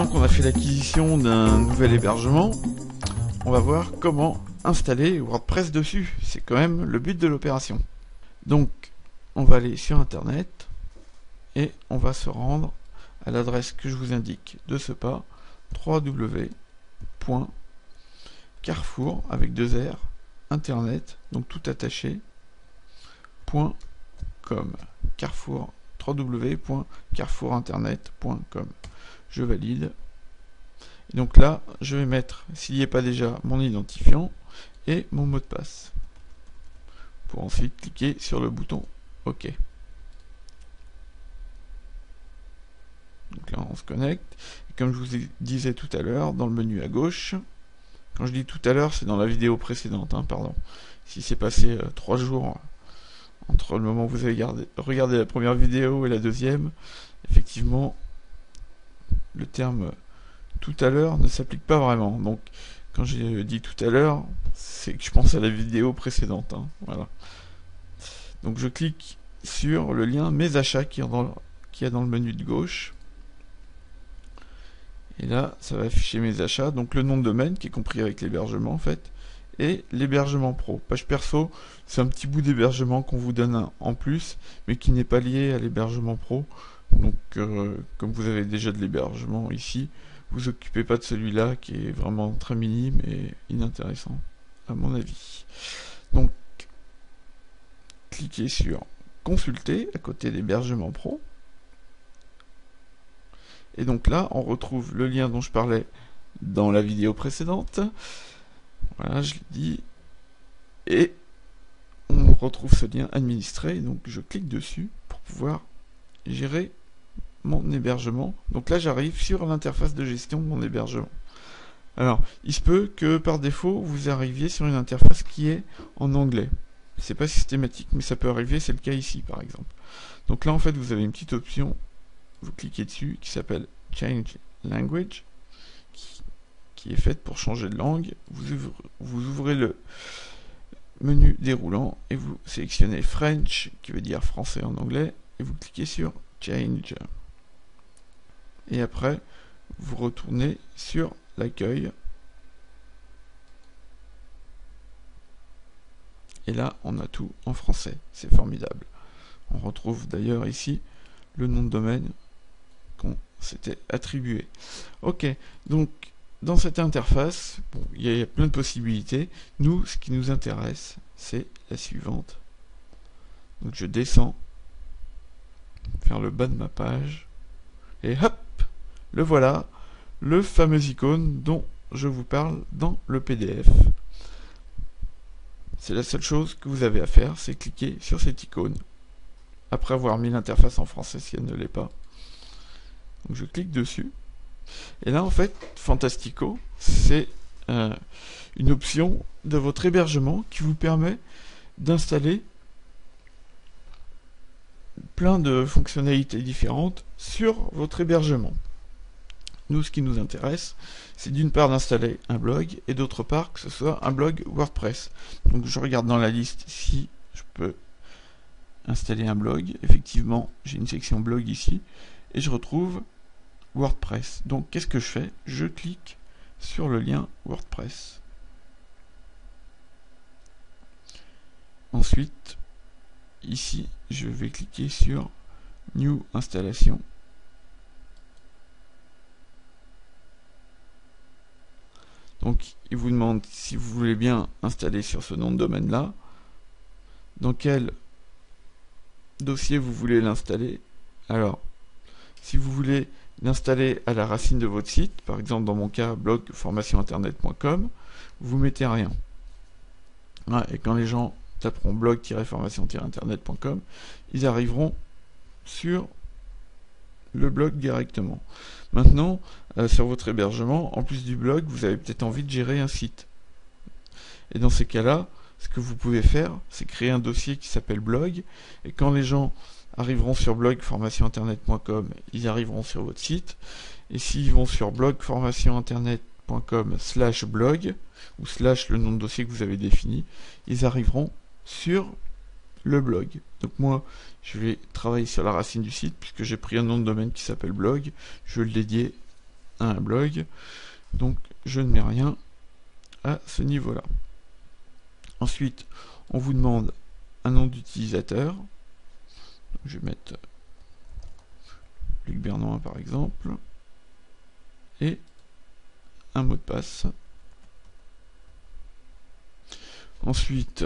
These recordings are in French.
qu'on a fait l'acquisition d'un nouvel hébergement, on va voir comment installer WordPress dessus. C'est quand même le but de l'opération. Donc, on va aller sur Internet et on va se rendre à l'adresse que je vous indique de ce pas, www.carrefour avec 2 R, Internet, donc tout attaché, .com. Carrefour, www.carrefourinternet.com. Je valide. Et donc là, je vais mettre, s'il n'y est pas déjà, mon identifiant et mon mot de passe. Pour ensuite cliquer sur le bouton OK. Donc là, on se connecte. Et comme je vous disais tout à l'heure, dans le menu à gauche, quand je dis tout à l'heure, c'est dans la vidéo précédente, pardon. Si c'est passé 3 jours entre le moment où vous avez regardé la première vidéo et la deuxième, effectivement, le terme tout à l'heure ne s'applique pas vraiment. Donc, quand j'ai dit tout à l'heure, c'est que je pense à la vidéo précédente. Voilà. Donc, je clique sur le lien Mes achats qui est dans le menu de gauche. Et là, ça va afficher mes achats. Donc, le nom de domaine qui est compris avec l'hébergement en fait. Et l'hébergement pro. Page perso, c'est un petit bout d'hébergement qu'on vous donne en plus, mais qui n'est pas lié à l'hébergement pro. Donc, comme vous avez déjà de l'hébergement ici, vous occupez pas de celui-là qui est vraiment très minime et inintéressant, à mon avis. Donc, cliquez sur Consulter à côté d'hébergement pro. Et donc là, on retrouve le lien dont je parlais dans la vidéo précédente. Voilà, je l'ai dit. Et on retrouve ce lien administré. Donc je clique dessus pour pouvoir gérer mon hébergement. Donc là, j'arrive sur l'interface de gestion de mon hébergement. Alors, il se peut que par défaut, vous arriviez sur une interface qui est en anglais. C'est pas systématique, mais ça peut arriver. C'est le cas ici, par exemple. Donc là, en fait, vous avez une petite option. Vous cliquez dessus qui s'appelle Change Language, qui est faite pour changer de langue. Vous ouvrez le menu déroulant et vous sélectionnez French, qui veut dire français en anglais, et vous cliquez sur Change. Et après, vous retournez sur l'accueil. Et là, on a tout en français. C'est formidable. On retrouve d'ailleurs ici le nom de domaine qu'on s'était attribué. Ok, donc dans cette interface, bon, il y a plein de possibilités. Nous, ce qui nous intéresse, c'est la suivante. Donc je descends vers le bas de ma page et hop, le voilà, le fameux icône dont je vous parle dans le PDF. C'est la seule chose que vous avez à faire, c'est cliquer sur cette icône après avoir mis l'interface en français si elle ne l'est pas. Donc je clique dessus. Et là, en fait, Fantastico, c'est une option de votre hébergement qui vous permet d'installer plein de fonctionnalités différentes sur votre hébergement. Nous, ce qui nous intéresse, c'est d'une part d'installer un blog et d'autre part que ce soit un blog WordPress. Donc je regarde dans la liste si je peux installer un blog. Effectivement, j'ai une section blog ici et je retrouve WordPress. Donc qu'est-ce que je fais? Je clique sur le lien WordPress. Ensuite, ici, je vais cliquer sur New Installation. Donc, il vous demande si vous voulez bien installer sur ce nom de domaine là, dans quel dossier vous voulez l'installer. Alors, si vous voulez l'installer à la racine de votre site, par exemple dans mon cas blog formationinternet.com, vous mettez rien. Et quand les gens taperont blog-formation-internet.com, ils arriveront sur le blog directement. Maintenant, sur votre hébergement, en plus du blog, vous avez peut-être envie de gérer un site. Et dans ces cas-là, ce que vous pouvez faire, c'est créer un dossier qui s'appelle blog, et quand les gens arriveront sur blog-formation-internet.com, ils arriveront sur votre site, et s'ils vont sur blog-formation-internet.com/blog, ou / le nom de dossier que vous avez défini, ils arriveront sur le blog. Donc moi, je vais travailler sur la racine du site, puisque j'ai pris un nom de domaine qui s'appelle blog, je vais le dédier à un blog, donc je ne mets rien à ce niveau-là. Ensuite, on vous demande un nom d'utilisateur. Je vais mettre Luc Bernoin par exemple, et un mot de passe. Ensuite,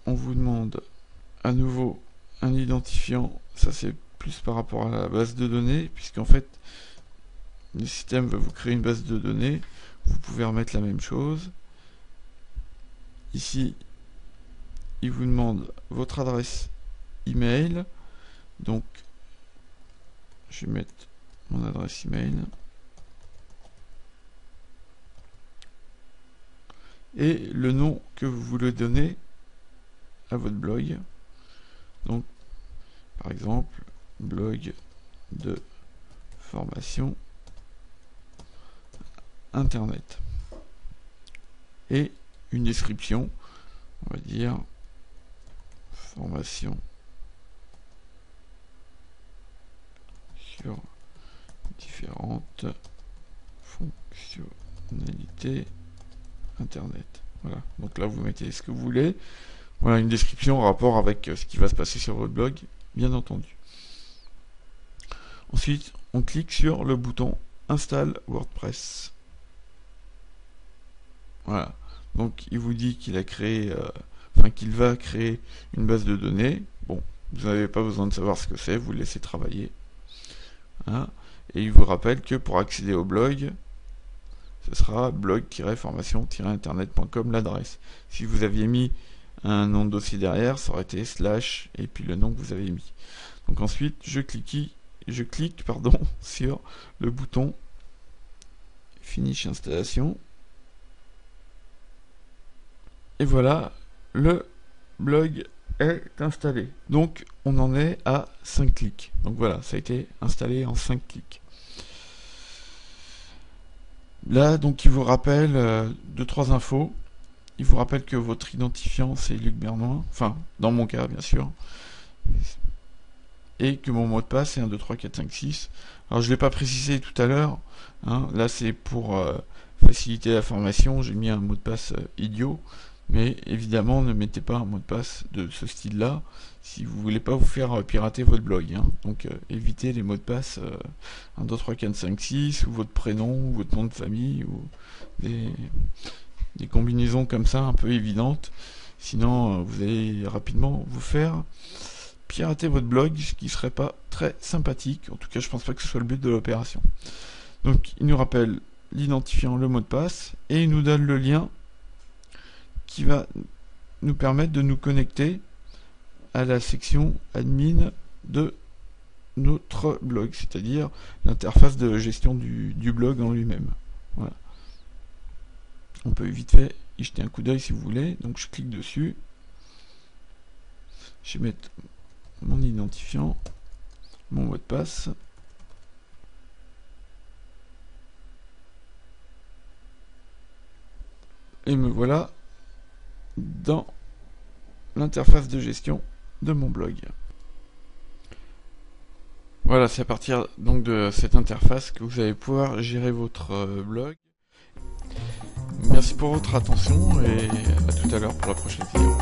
on vous demande à nouveau un identifiant. Ça c'est plus par rapport à la base de données, puisqu'en fait le système va vous créer une base de données. Vous pouvez remettre la même chose. Ici, il vous demande votre adresse email. Donc, je vais mettre mon adresse email. Et le nom que vous voulez donner à votre blog. Donc, par exemple, blog de formation internet. Et une description, on va dire formation sur différentes fonctionnalités internet. Voilà, donc là vous mettez ce que vous voulez. Voilà, une description en rapport avec ce qui va se passer sur votre blog, bien entendu. Ensuite, on clique sur le bouton Installe WordPress. Voilà, donc il vous dit qu'il a créé, qu'il va créer une base de données. Bon, vous n'avez pas besoin de savoir ce que c'est, vous le laissez travailler. Hein, et il vous rappelle que pour accéder au blog, ce sera blog-formation-internet.com l'adresse. Si vous aviez mis un nom de dossier derrière, ça aurait été / et puis le nom que vous avez mis. Donc ensuite, je clique sur le bouton Finish installation. Et voilà, le blog est installé. Donc on en est à 5 clics. Donc voilà, ça a été installé en 5 clics. Là, donc il vous rappelle 2-3 infos. Il vous rappelle que votre identifiant c'est Luc Bernoin, enfin dans mon cas bien sûr, et que mon mot de passe est 1, 2, 3, 4, 5, 6. Alors je ne l'ai pas précisé tout à l'heure, hein, là c'est pour faciliter la formation, j'ai mis un mot de passe idiot, mais évidemment ne mettez pas un mot de passe de ce style là si vous voulez pas vous faire pirater votre blog, hein. Donc évitez les mots de passe 1, 2, 3, 4, 5, 6, ou votre prénom, ou votre nom de famille, ou des combinaisons comme ça un peu évidentes, sinon vous allez rapidement vous faire pirater votre blog, ce qui serait pas très sympathique. En tout cas je pense pas que ce soit le but de l'opération. Donc il nous rappelle l'identifiant, le mot de passe, et il nous donne le lien qui va nous permettre de nous connecter à la section admin de notre blog, c'est-à-dire l'interface de gestion du blog en lui-même. Voilà. On peut vite fait y jeter un coup d'œil si vous voulez. Donc je clique dessus. Je vais mettre mon identifiant, mon mot de passe. Et me voilà dans l'interface de gestion de mon blog. Voilà, c'est à partir donc de cette interface que vous allez pouvoir gérer votre blog. Merci pour votre attention et à tout à l'heure pour la prochaine vidéo.